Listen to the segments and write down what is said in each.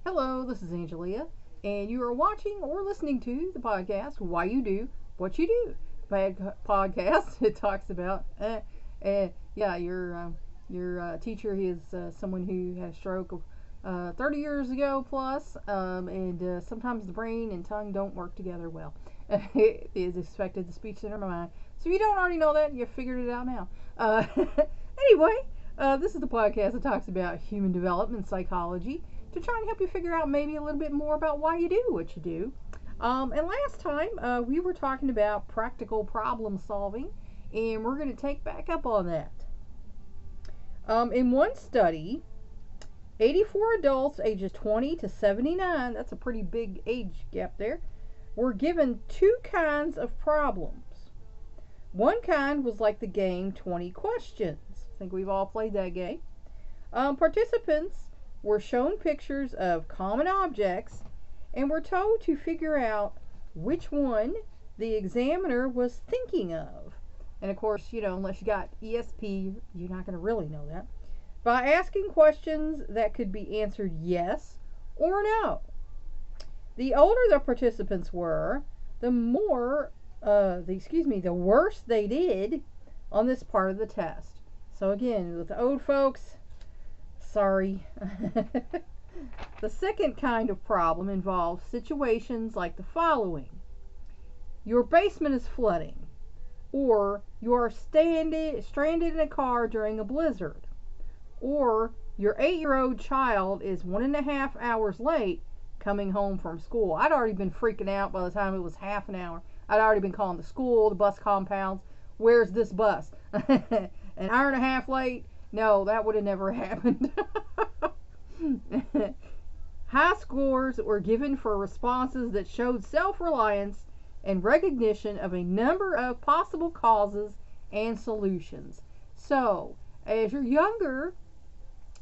Hello, this is Angelia, and you are watching or listening to the podcast Why You Do What You Do. Podcast. It talks about, yeah, your teacher is someone who had a stroke 30 years ago plus, and sometimes the brain and tongue don't work together well. It is expected the speech center of my mind. So if you don't already know that, you've figured it out now. Anyway, this is the podcast that talks about human development psychology to try and help you figure out maybe a little bit more about why you do what you do. And last time we were talking about practical problem solving, and we're going to take back up on that. In one study, 84 adults ages 20 to 79, that's a pretty big age gap there, were given two kinds of problems. One kind was like the game 20 questions. I think we've all played that game. Participants were shown pictures of common objects and were told to figure out which one the examiner was thinking of. And of course, unless you got ESP, you're not going to really know that. By asking questions that could be answered yes or no. The older the participants were, the worse they did on this part of the test. So again, with the old folks, sorry. The second kind of problem involves situations like the following. Your basement is flooding, or you are stranded in a car during a blizzard, or your 8-year-old child is 1.5 hours late coming home from school. I'd already been freaking out by the time it was half an hour. I'd already been calling the school, the bus compounds. Where's this bus? An hour and a half late? No, that would have never happened. High scores were given for responses that showed self-reliance and recognition of a number of possible causes and solutions. So, as you're younger,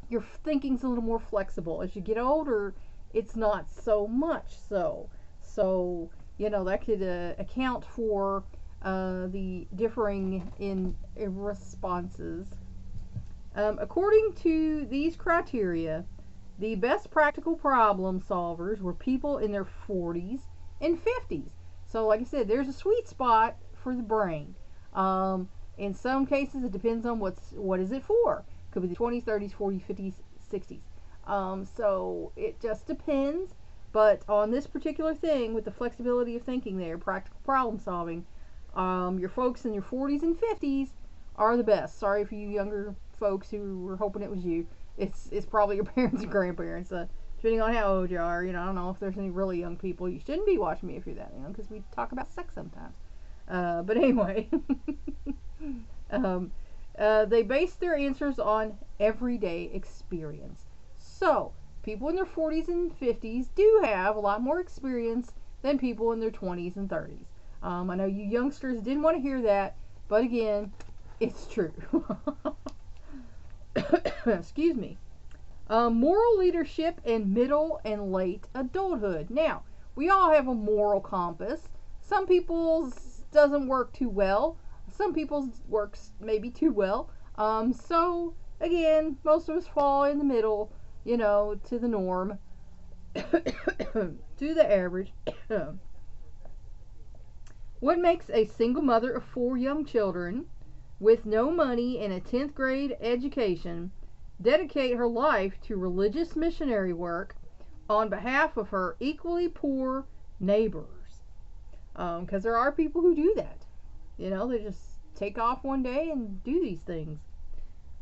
your thinking's a little more flexible. As you get older, it's not so much so. So, that could account for the differing in responses. According to these criteria, the best practical problem solvers were people in their 40s and 50s. So like I said, there's a sweet spot for the brain. In some cases, it depends on what is it for. Could be the 20s, 30s, 40s, 50s, 60s. So it just depends. But on this particular thing, with the flexibility of thinking there, practical problem solving, your folks in your 40s and 50s are the best. Sorry for you younger folks who were hoping it was you. It's probably your parents and grandparents. Depending on how old you are, I don't know if there's any really young people. You shouldn't be watching me if you're that young, because we talk about sex sometimes. But anyway, they base their answers on everyday experience. So people in their 40s and 50s do have a lot more experience than people in their 20s and 30s. I know you youngsters didn't want to hear that, but again, it's true. Excuse me. Moral leadership in middle and late adulthood. Now, we all have a moral compass. Some people's doesn't work too well. Some people's works maybe too well. So, again, most of us fall in the middle, to the norm, to the average. What makes a single mother of 4 young children with no money and a 10th grade education dedicate her life to religious missionary work on behalf of her equally poor neighbors? Because there are people who do that. They just take off one day and do these things.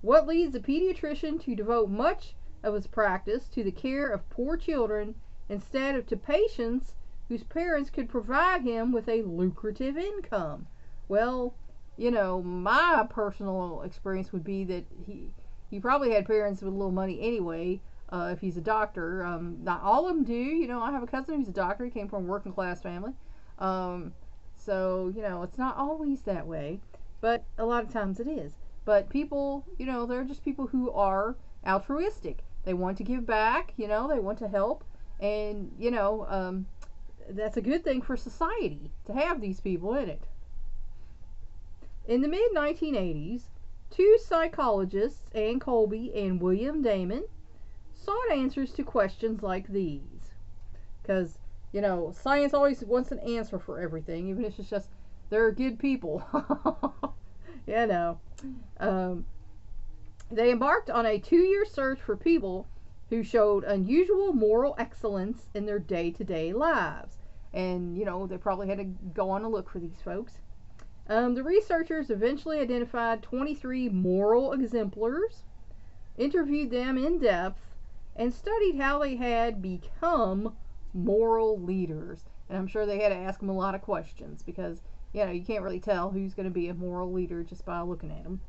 What leads a pediatrician to devote much of his practice to the care of poor children instead of to patients whose parents could provide him with a lucrative income? Well, my personal experience would be that he probably had parents with a little money anyway, if he's a doctor. Not all of them do. I have a cousin who's a doctor. He came from a working class family. So, it's not always that way, but a lot of times it is. But people, they're just people who are altruistic. They want to give back, they want to help, and, that's a good thing for society to have these people in it. In the mid-1980s, 2 psychologists, Ann Colby and William Damon, sought answers to questions like these. Because, science always wants an answer for everything, even if it's just they're good people. you know. Um, they embarked on a 2-year search for people who showed unusual moral excellence in their day-to-day lives. And, they probably had to go on a look for these folks. The researchers eventually identified 23 moral exemplars, interviewed them in depth, and studied how they had become moral leaders. And I'm sure they had to ask them a lot of questions because, you can't really tell who's going to be a moral leader just by looking at them.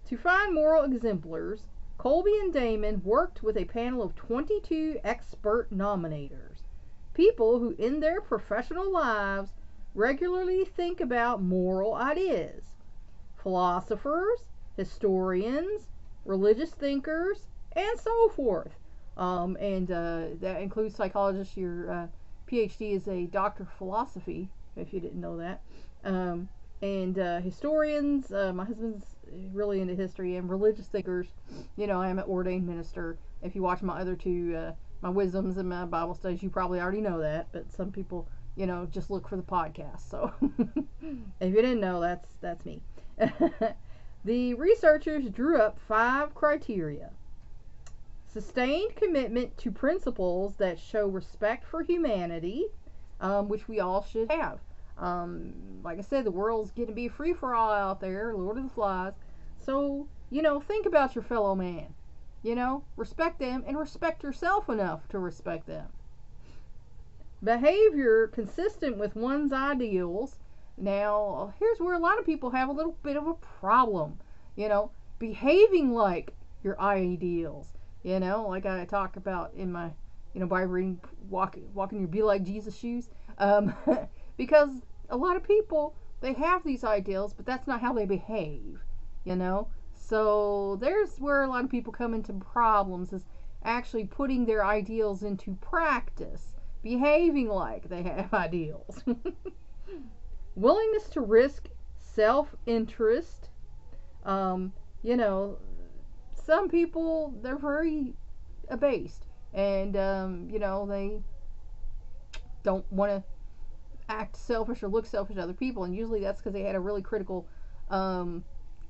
To find moral exemplars, Colby and Damon worked with a panel of 22 expert nominators, people who in their professional lives regularly think about moral ideas. Philosophers, historians, religious thinkers, and so forth. That includes psychologists. Your PhD is a doctor of philosophy, if you didn't know that. Historians. My husband's really into history, and religious thinkers. I am an ordained minister. If you watch my other two, my wisdoms and my Bible studies, you probably already know that. But some people, just look for the podcast. So if you didn't know, that's me. The researchers drew up 5 criteria. Sustained commitment to principles that show respect for humanity, which we all should have. Like I said, the world's getting to be a free-for-all out there, Lord of the Flies. So, think about your fellow man. Respect them and respect yourself enough to respect them. Behavior consistent with one's ideals. Now, here's where a lot of people have a little bit of a problem. Behaving like your ideals. Like I talk about in my, Bible reading, walking your Be Like Jesus shoes. Because a lot of people, they have these ideals, but that's not how they behave, So there's where a lot of people come into problems, is actually putting their ideals into practice, behaving like they have ideals. Willingness to risk self-interest. Some people, they're very abased, and, they don't want to act selfish or look selfish to other people, and usually that's because they had a really critical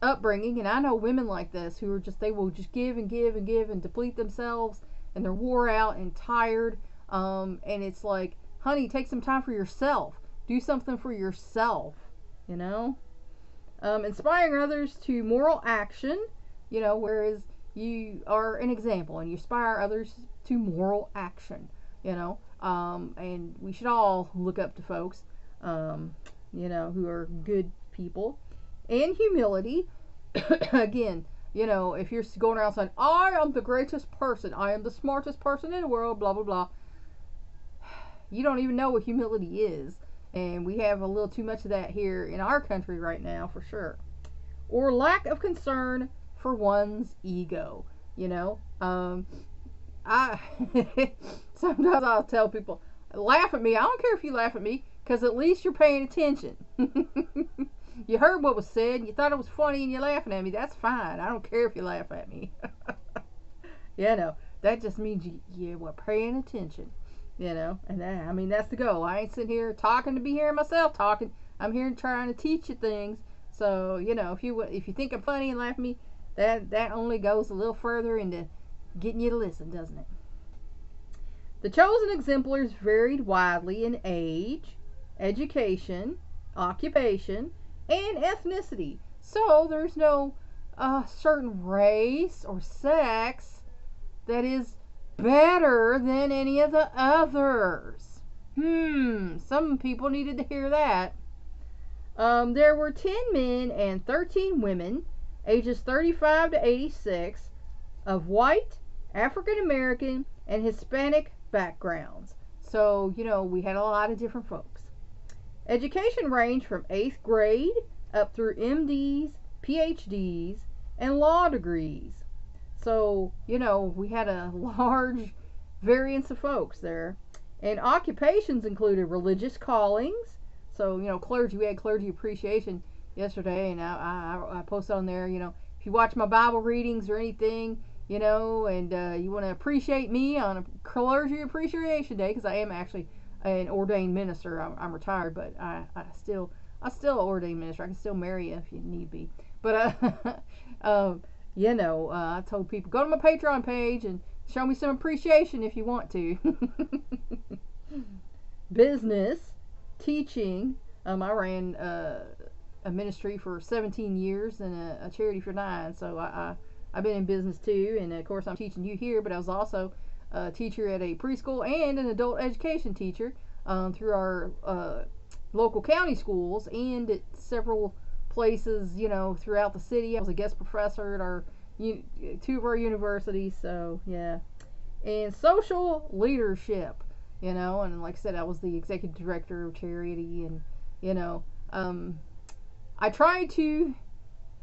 upbringing. And I know women like this who are they will just give and give and give and deplete themselves, and they're wore out and tired, and it's like, honey, take some time for yourself, do something for yourself. Inspiring others to moral action, whereas you are an example and you inspire others to moral action, and we should all look up to folks, who are good people. And humility. Again, if you're going around saying, I am the greatest person, I am the smartest person in the world, blah, blah, blah, you don't even know what humility is. And we have a little too much of that here in our country right now, for sure. Or lack of concern for one's ego. I sometimes I'll tell people, laugh at me. I don't care if you laugh at me, because at least you're paying attention. You heard what was said, you thought it was funny, and you're laughing at me. That's fine. I don't care if you laugh at me. That just means you were paying attention. And that's the goal. I ain't sitting here talking to be hearing myself talking. I'm here trying to teach you things. So, if you think I'm funny and laugh at me, that only goes a little further into getting you to listen, doesn't it? The chosen exemplars varied widely in age, education, occupation, and ethnicity. So there's no certain race or sex that is better than any of the others. Some people needed to hear that. There were 10 men and 13 women, ages 35 to 86, of white, African American, and Hispanic backgrounds. So, we had a lot of different folks. Education ranged from 8th grade up through MDs, PhDs, and law degrees. So, we had a large variance of folks there. And occupations included religious callings. So, clergy, we had clergy appreciation yesterday, and I posted on there, if you watch my Bible readings or anything, and you want to appreciate me on a Clergy Appreciation Day, because I am actually an ordained minister. I'm retired, but I still ordained minister. I can still marry you if you need be. But I told people, go to my Patreon page and show me some appreciation if you want to. Business, teaching. I ran a ministry for 17 years and a charity for 9. So I've been in business too. And of course, I'm teaching you here, but I was also a teacher at a preschool and an adult education teacher through our local county schools and at several places, throughout the city. I was a guest professor at our 2 of our universities. So yeah. And social leadership, and like I said, I was the executive director of charity, and I try to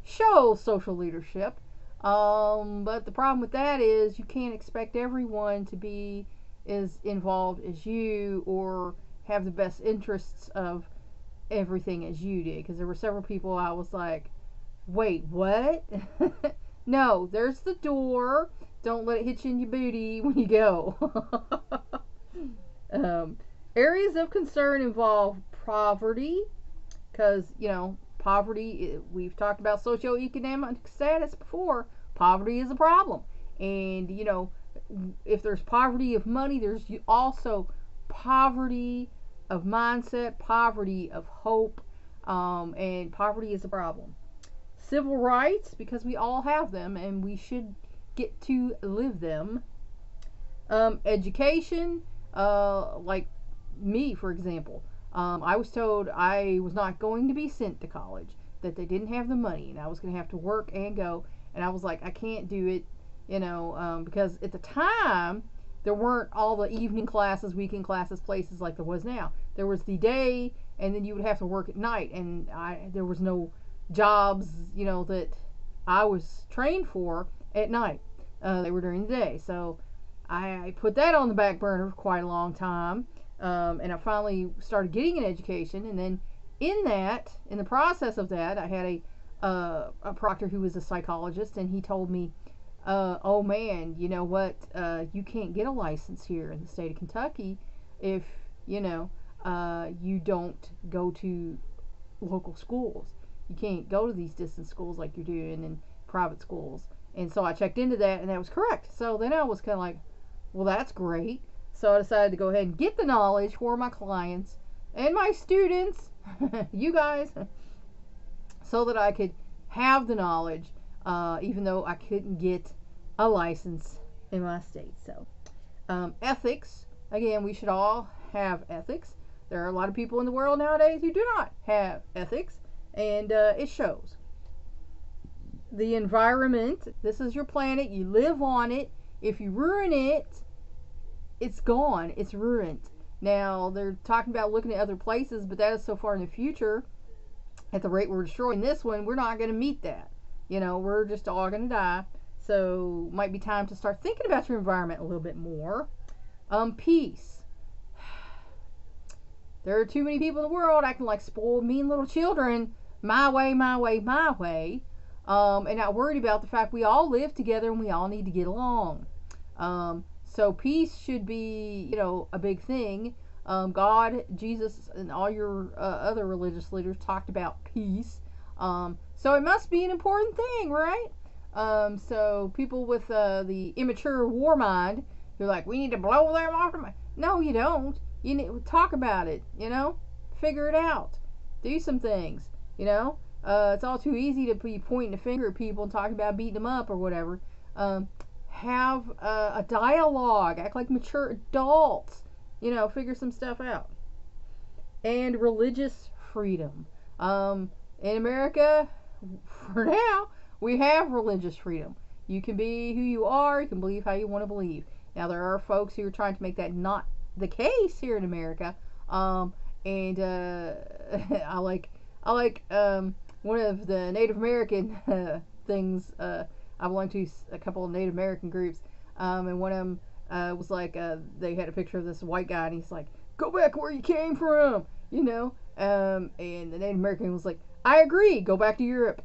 show social leadership, but the problem with that is you can't expect everyone to be as involved as you or have the best interests of everything as you did, because there were several people I was like, wait, what? No, there's the door. Don't let it hit you in your booty when you go. Areas of concern involve poverty, because, poverty, we've talked about socioeconomic status before. Poverty is a problem. And, if there's poverty of money, there's also poverty of mindset, poverty of hope, and poverty is a problem. Civil rights, because we all have them and we should get to live them. Education, like me, for example. I was told I was not going to be sent to college, that they didn't have the money, and I was going to have to work and go. And I was like, I can't do it, because at the time, there weren't all the evening classes, weekend classes, places like there was now. There was the day, and then you would have to work at night, and there was no jobs, that I was trained for at night. They were during the day. So I put that on the back burner for quite a long time. And I finally started getting an education. And then in the process of that, I had a proctor who was a psychologist, and he told me, oh man, you know what? You can't get a license here in the state of Kentucky if, you don't go to local schools. You can't go to these distance schools like you're doing in private schools. And so I checked into that, and that was correct. So then I was kind of like, well, that's great. So I decided to go ahead and get the knowledge for my clients and my students, you guys, so that I could have the knowledge, even though I couldn't get a license in my state. So ethics, again, we should all have ethics. There are a lot of people in the world nowadays who do not have ethics, and it shows. The environment, this is your planet, you live on it. If you ruin it, it's gone, it's ruined. Now, they're talking about looking at other places, but that is so far in the future. At the rate we're destroying this one, we're not going to meet that. We're just all going to die. So, might be time to start thinking about your environment a little bit more. Peace. There are too many people in the world acting like spoiled, mean little children. My way, my way, my way. And not worried about the fact we all live together and we all need to get along. So peace should be, a big thing. God, Jesus, and all your other religious leaders talked about peace. So it must be an important thing, right? So people with the immature war mind, they're like, we need to blow them off. No, you don't. You need to talk about it, figure it out. Do some things, It's all too easy to be pointing a finger at people and talking about beating them up or whatever. Have a dialogue. Act like mature adults. Figure some stuff out. And religious freedom. In America, for now, we have religious freedom. You can be who you are. You can believe how you want to believe. Now, there are folks who are trying to make that not the case here in America. And I like one of the Native American things. I belong to a couple of Native American groups, and one of them was like, they had a picture of this white guy, and he's like, go back where you came from, and the Native American was like, I agree, go back to Europe.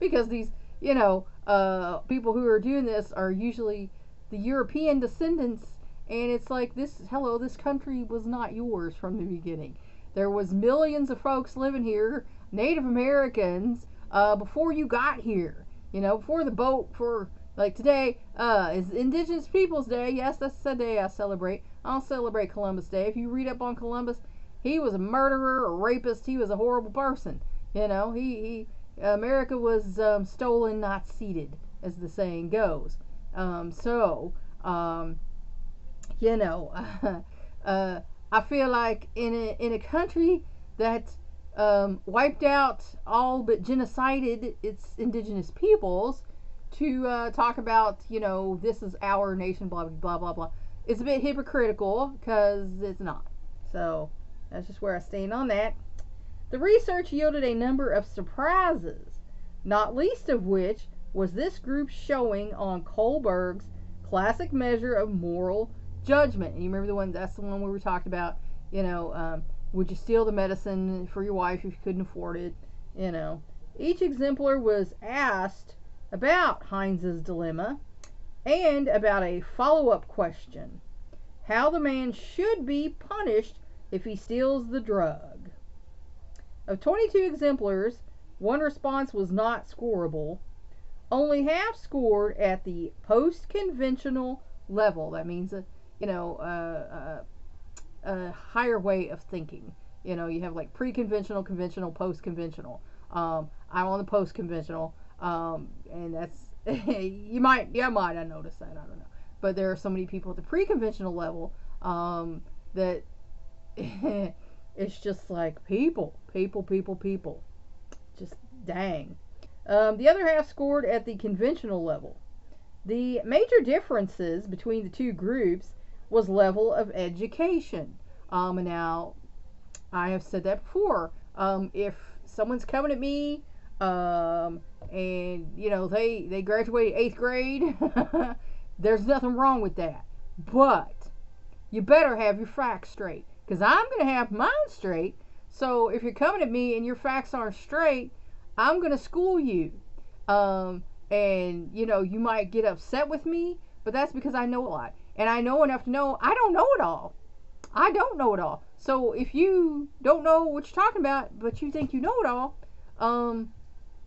Because these people who are doing this are usually the European descendants, and it's like this country was not yours from the beginning. There was millions of folks living here, Native Americans, before you got here. Before the boat. For like today is Indigenous Peoples Day. Yes, that's the day I celebrate. I'll celebrate Columbus Day. If you read up on Columbus, he was a murderer, a rapist. He was a horrible person. He America was stolen, not ceded, as the saying goes. So, I feel like in a country that wiped out all but genocided its indigenous peoples, to talk about, this is our nation, blah, blah, blah, blah. It's a bit hypocritical, because it's not. So, that's just where I stand on that. The research yielded a number of surprises, not least of which was this group's showing on Kohlberg's classic measure of moral judgment. And you remember that's the one where we talked about, would you steal the medicine for your wife if you couldn't afford it? Each exemplar was asked about Heinz's dilemma and about a follow-up question: how the man should be punished if he steals the drug. Of 22 exemplars, one response was not scoreable. Only half scored at the post-conventional level. That means a higher way of thinking. You have like pre-conventional, conventional, post-conventional. I'm on the post-conventional, and that's I might have noticed that. I don't know, but there are so many people at the pre-conventional level that it's just like people. Just dang. The other half scored at the conventional level. The major differences between the two groups was level of education. And now, I have said that before. If someone's coming at me, and they graduated 8th grade, there's nothing wrong with that. But you better have your facts straight, because I'm going to have mine straight. So if you're coming at me and your facts aren't straight, I'm going to school you. And you might get upset with me, but that's because I know a lot. And I know enough to know I don't know it all. I don't know it all. So if you don't know what you're talking about, but you think you know it all,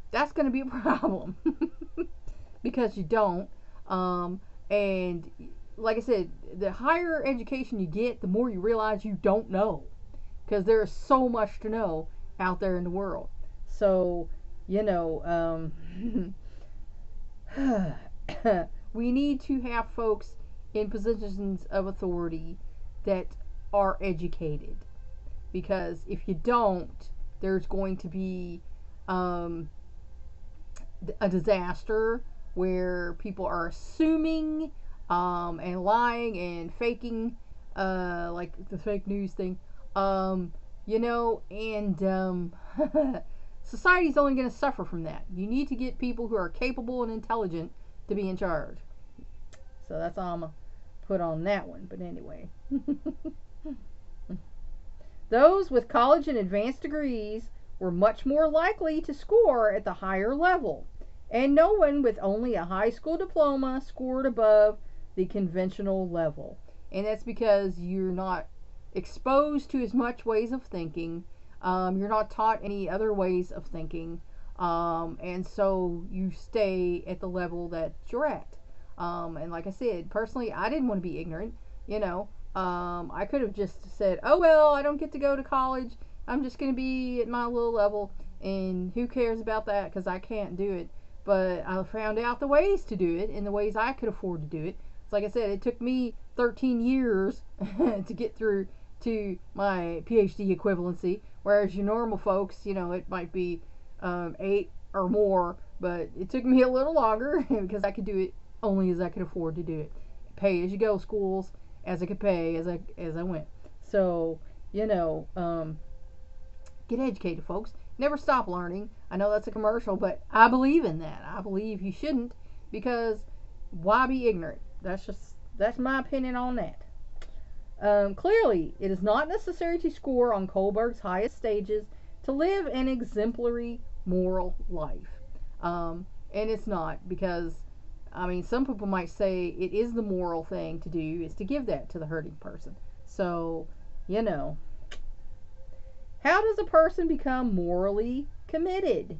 that's going to be a problem. Because you don't. And like I said, the higher education you get, the more you realize you don't know. Because there's so much to know out there in the world. So, we need to have folks in positions of authority that are educated. Because if you don't, there's going to be a disaster where people are assuming and lying and faking, like the fake news thing. Society's only going to suffer from that. You need to get people who are capable and intelligent to be in charge. So that's all I'm going to put on that one. But anyway. Those with college and advanced degrees were much more likely to score at the higher level. And no one with only a high school diploma scored above the conventional level. And that's because you're not exposed to as much ways of thinking. You're not taught any other ways of thinking. And so you stay at the level that you're at. And like I said, personally, I didn't want to be ignorant. I could have just said, oh, well, I don't get to go to college. I'm just going to be at my little level. And who cares about that, because I can't do it. But I found out the ways to do it and the ways I could afford to do it. So like I said, it took me 13 years to get through to my PhD equivalency, whereas your normal folks, it might be 8 or more, but it took me a little longer because I could do it only as I could afford to do it. Pay as you go schools as I could pay as I went. So, get educated, folks. Never stop learning. I know that's a commercial, but I believe in that. I believe you shouldn't, because why be ignorant? That's my opinion on that. Clearly, it is not necessary to score on Kohlberg's highest stages to live an exemplary moral life. And it's not, because I mean, some people might say it is the moral thing to do is to give that to the hurting person. So, you know, how does a person become morally committed?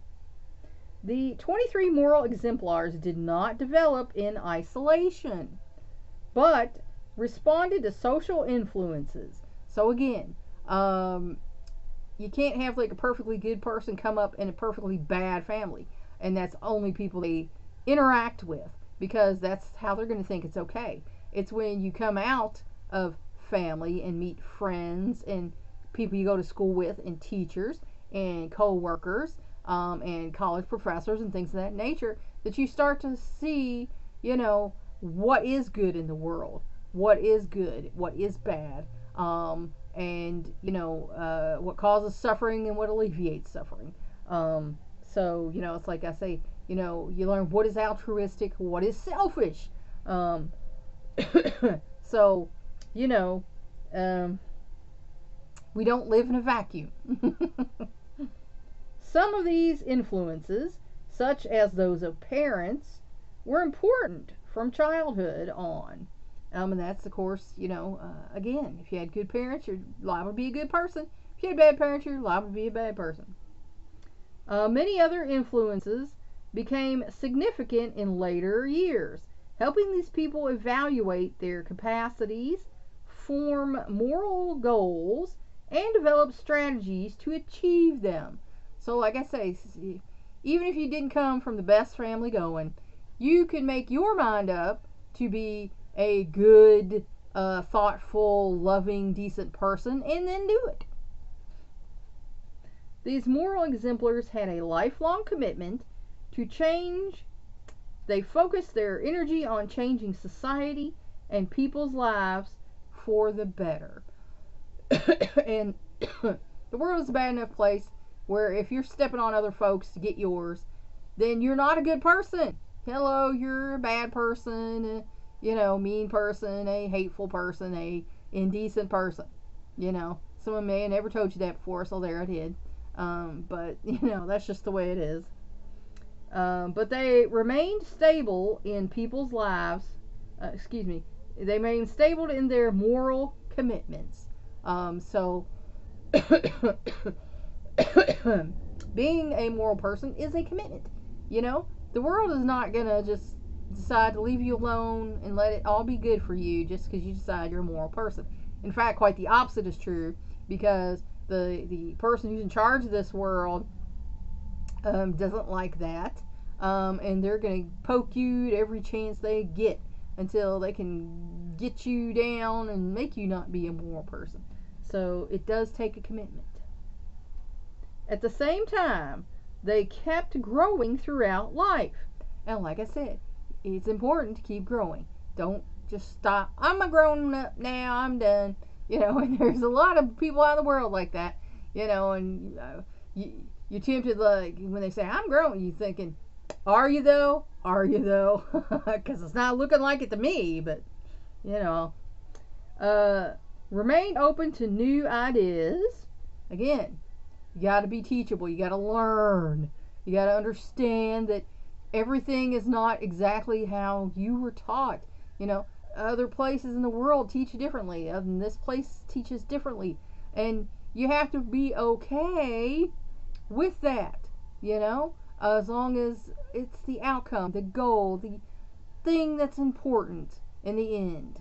The 23 moral exemplars did not develop in isolation, but responded to social influences. So again, you can't have like a perfectly good person come up in a perfectly bad family, and that's only people they interact with, because that's how they're going to think it's okay. It's when you come out of family and meet friends and people you go to school with, and teachers and co-workers, and college professors and things of that nature, that you start to see, what is good in the world, what is good, what is bad, and what causes suffering and what alleviates suffering. So it's like I say, you learn what is altruistic, what is selfish. So we don't live in a vacuum. Some of these influences, such as those of parents, were important from childhood on. And that's, of course, again, if you had good parents, you're liable to be a good person. If you had bad parents, you're liable to be a bad person. Many other influences became significant in later years, helping these people evaluate their capacities, form moral goals, and develop strategies to achieve them. So, like I say, even if you didn't come from the best family going, you can make your mind up to be a good, thoughtful, loving, decent person, and then do it. These moral exemplars had a lifelong commitment to change. They focused their energy on changing society and people's lives for the better. And the world is a bad enough place where if you're stepping on other folks to get yours, then you're not a good person. Hello, you're a bad person, mean person, a hateful person, a indecent person. Someone may have never told you that before, so there it is. But that's just the way it is. But they remained stable in people's lives. They remained stable in their moral commitments. So being a moral person is a commitment. The world is not gonna just decide to leave you alone and let it all be good for you just because you decide you're a moral person. In fact, quite the opposite is true, because the person who's in charge of this world doesn't like that, and they're going to poke you at every chance they get until they can get you down and make you not be a moral person. So it does take a commitment. At the same time, they kept growing throughout life. And like I said, it's important to keep growing. Don't just stop. I'm a grown up now, I'm done. And there's a lot of people out in the world like that, and you're tempted, like, when they say, I'm grown, you're thinking, are you though? Are you though? Because it's not looking like it to me, but, remain open to new ideas. Again, you got to be teachable. You got to learn. You got to understand that everything is not exactly how you were taught. Other places in the world teach differently, and this place teaches differently, and you have to be okay with that, as long as it's the outcome, the goal, the thing that's important in the end.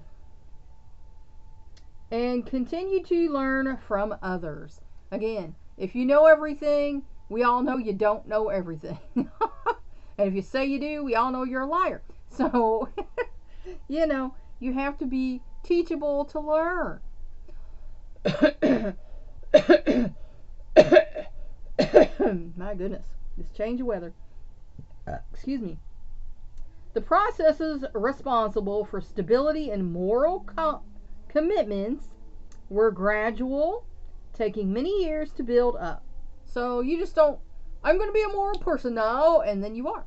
And continue to learn from others. Again, if you know everything, we all know you don't know everything. And if you say you do, we all know you're a liar. So, you have to be teachable to learn. My goodness, this change of weather. Excuse me. The processes responsible for stability and moral commitments were gradual, taking many years to build up. So you just don't, I'm going to be a moral person now, and then you are.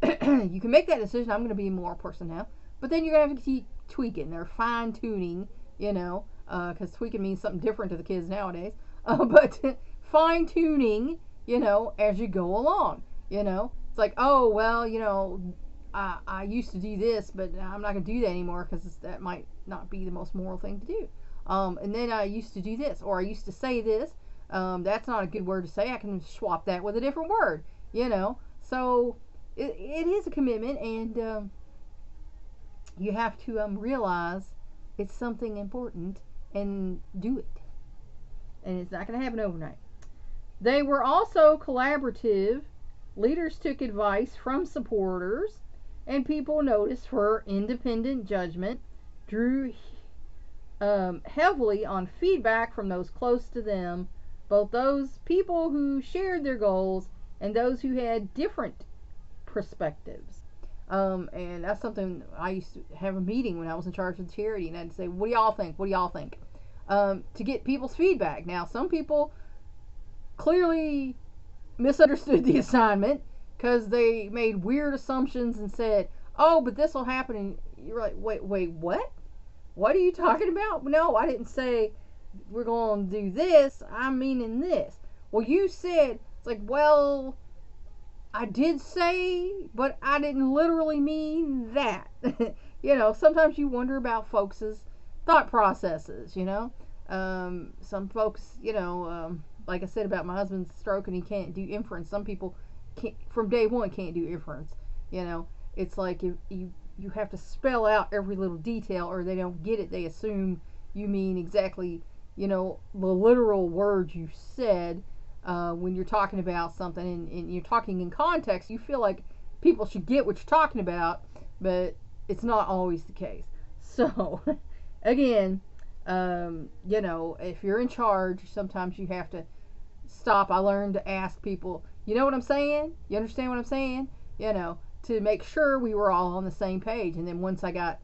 You can make that decision, I'm going to be a moral person now, but then you're going to have to keep tweaking or fine tuning, because tweaking means something different to the kids nowadays. But fine tuning, as you go along. It's like, oh, well, I used to do this, but I'm not going to do that anymore because that might not be the most moral thing to do. And then I used to do this, or I used to say this. That's not a good word to say. I can swap that with a different word, So it is a commitment, and you have to realize it's something important and do it. And it's not going to happen overnight. They were also collaborative. Leaders took advice from supporters, and people noticed her independent judgment, drew heavily on feedback from those close to them, both those people who shared their goals and those who had different perspectives. And that's something I used to have a meeting when I was in charge of the charity, and I'd say, what do y'all think? What do y'all think? To get people's feedback. Now, some people clearly misunderstood the assignment because they made weird assumptions and said, oh, but this will happen. And you're like, wait, what? What are you talking about? No, I didn't say we're going to do this. I'm meaning this. Well, you said, it's like, well, I did say, but I didn't literally mean that. Sometimes you wonder about folks' thought processes, Some folks, like I said about my husband's stroke and he can't do inference. Some people can't, from day one, can't do inference. It's like you have to spell out every little detail or they don't get it. They assume you mean exactly, the literal words you said when you're talking about something and you're talking in context. You feel like people should get what you're talking about, but it's not always the case. So, again, if you're in charge, sometimes you have to stop. I learned to ask people, you know what I'm saying? You understand what I'm saying? To make sure we were all on the same page. And then once I got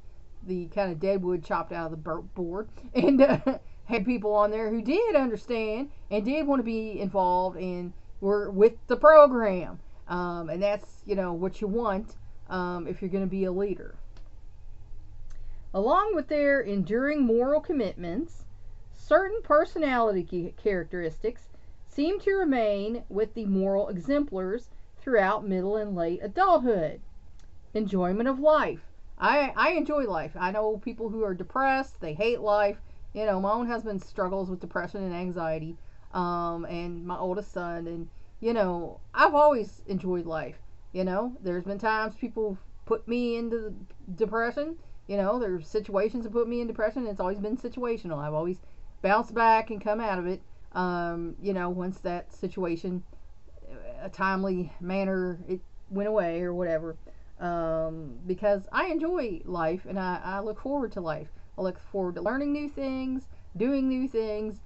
the kind of dead wood chopped out of the board and had people on there who did understand and did want to be involved and were with the program. And that's, what you want if you're going to be a leader. Along with their enduring moral commitments, certain personality characteristics seem to remain with the moral exemplars throughout middle and late adulthood. Enjoyment of life. I enjoy life. I know people who are depressed, they hate life. My own husband struggles with depression and anxiety, and my oldest son, and, I've always enjoyed life. There's been times people put me into depression. There's situations that put me in depression. It's always been situational. I've always bounced back and come out of it, once that situation, a timely manner, it went away or whatever, because I enjoy life and I look forward to life. I look forward to learning new things, doing new things,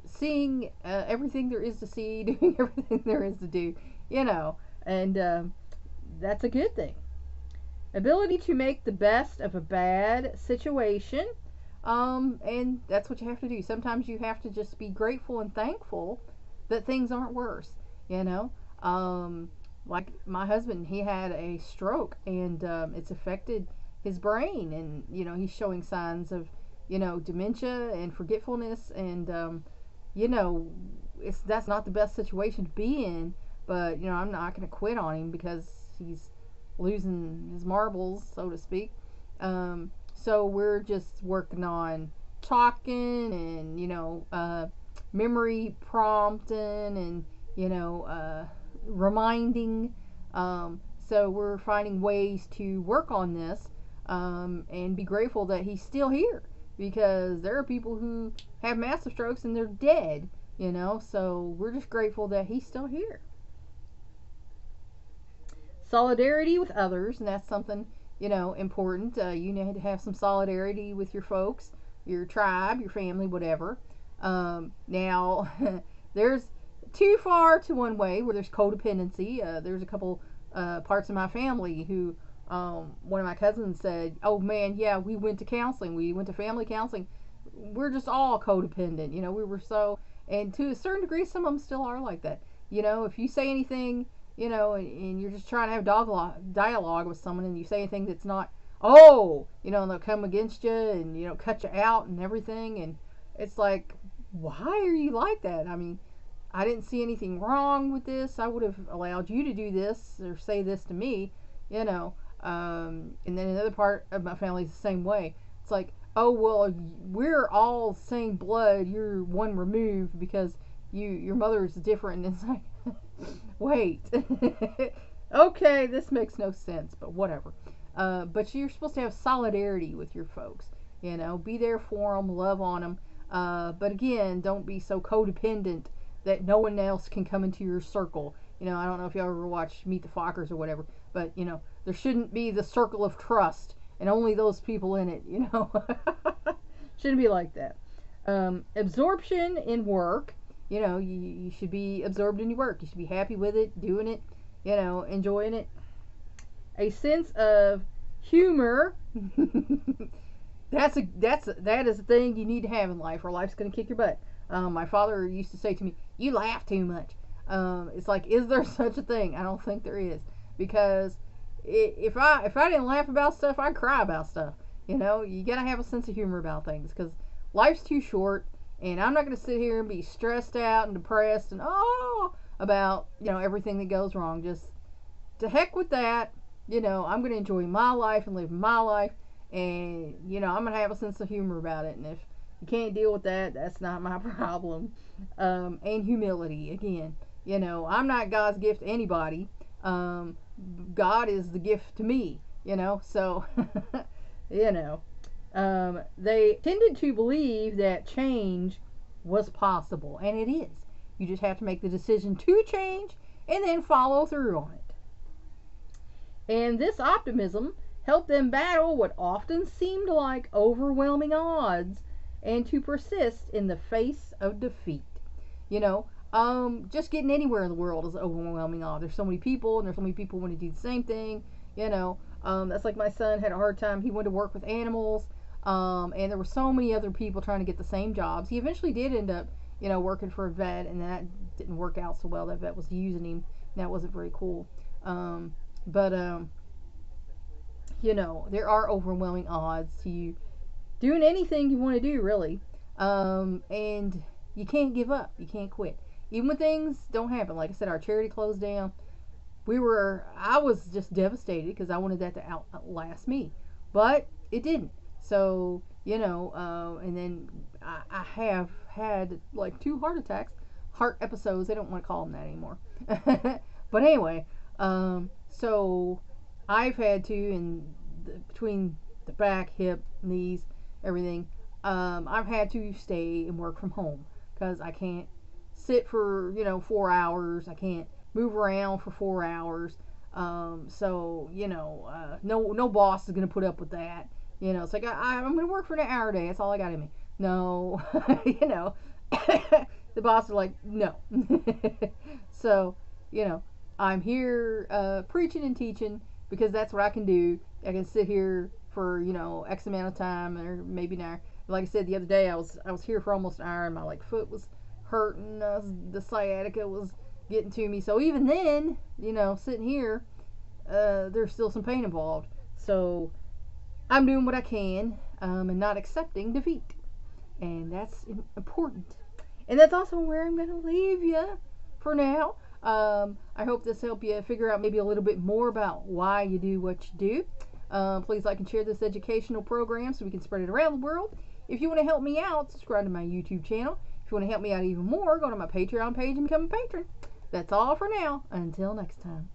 seeing everything there is to see, doing everything there is to do, and that's a good thing. Ability to make the best of a bad situation, and that's what you have to do. Sometimes you have to just be grateful and thankful that things aren't worse, like my husband, he had a stroke and it's affected his brain, and he's showing signs of dementia and forgetfulness, and that's not the best situation to be in, but I'm not going to quit on him because he's losing his marbles, so to speak. So we're just working on talking and memory prompting and reminding. So we're finding ways to work on this and be grateful that he's still here, because there are people who have massive strokes and they're dead, so we're just grateful that he's still here. Solidarity with others, and that's something important. You need to have some solidarity with your folks, your tribe, your family, whatever. Now there's too far to one way where there's codependency. There's a couple parts of my family who one of my cousins said, oh man, yeah, we went to counseling, we went to family counseling, we're just all codependent. We were so, and to a certain degree some of them still are like that. If you say anything, and you're just trying to have dialogue with someone, and you say anything that's not, and they'll come against you and, cut you out and everything. And it's like, why are you like that? I mean, I didn't see anything wrong with this. I would have allowed you to do this or say this to me, you know. And then another part of my family is the same way. It's like, oh well, we're all same blood. You're one removed because your mother is different. And it's like, wait, okay, this makes no sense, but whatever. But you're supposed to have solidarity with your folks. You know, be there for them, love on them. But again, don't be so codependent that no one else can come into your circle. You know, I don't know if you ever watch Meet the Fockers or whatever, but you know, there shouldn't be the circle of trust and only those people in it. You know, shouldn't be like that. Absorption in work. You know, you should be absorbed in your work. You should be happy with it, doing it. You know, enjoying it. A sense of humor. That is a thing you need to have in life, or life's gonna kick your butt. My father used to say to me, "You laugh too much." It's like, is there such a thing? I don't think there is, because if I didn't laugh about stuff, I'd cry about stuff. You know, you gotta have a sense of humor about things, because life's too short, and I'm not gonna sit here and be stressed out and depressed and about everything that goes wrong. Just to heck with that. You know, I'm gonna enjoy my life and live my life, and I'm gonna have a sense of humor about it. And if you can't deal with that, that's not my problem. And humility again. I'm not God's gift to anybody. God is the gift to me. So they tended to believe that change was possible, and it is. You just have to make the decision to change and then follow through on it. And this optimism helped them battle what often seemed like overwhelming odds and to persist in the face of defeat. Just getting anywhere in the world is overwhelming odds. There's so many people, and there's so many people who want to do the same thing. That's like my son had a hard time. He wanted to work with animals, and there were so many other people trying to get the same jobs. He eventually did end up, working for a vet, and that didn't work out so well. That vet was using him. That wasn't very cool. But there are overwhelming odds to you doing anything you want to do, really. And you can't give up. You can't quit. Even when things don't happen. Like I said, our charity closed down. I was just devastated because I wanted that to outlast me. But it didn't. So, and then I have had like 2 heart attacks. Heart episodes. They don't want to call them that anymore. But anyway, so I've had to, between the back, hip, knees, everything, I've had to stay and work from home because I can't sit for 4 hours. I can't move around for 4 hours. So no boss is gonna put up with that. It's like I'm gonna work for an hour a day. That's all I got in me. No, the boss is like no. So I'm here preaching and teaching because that's what I can do. I can sit here for X amount of time, or maybe an hour. Like I said the other day, I was here for almost an hour, and my foot was hurting. The sciatica was getting to me. So even then, sitting here, there's still some pain involved. So I'm doing what I can, and not accepting defeat, and that's important. And that's also where I'm going to leave you for now. I hope this helped you figure out maybe a little bit more about why you do what you do. Please like and share this educational program so we can spread it around the world. If you want to help me out, subscribe to my YouTube channel. If you want to help me out even more, go to my Patreon page and become a patron. That's all for now. Until next time.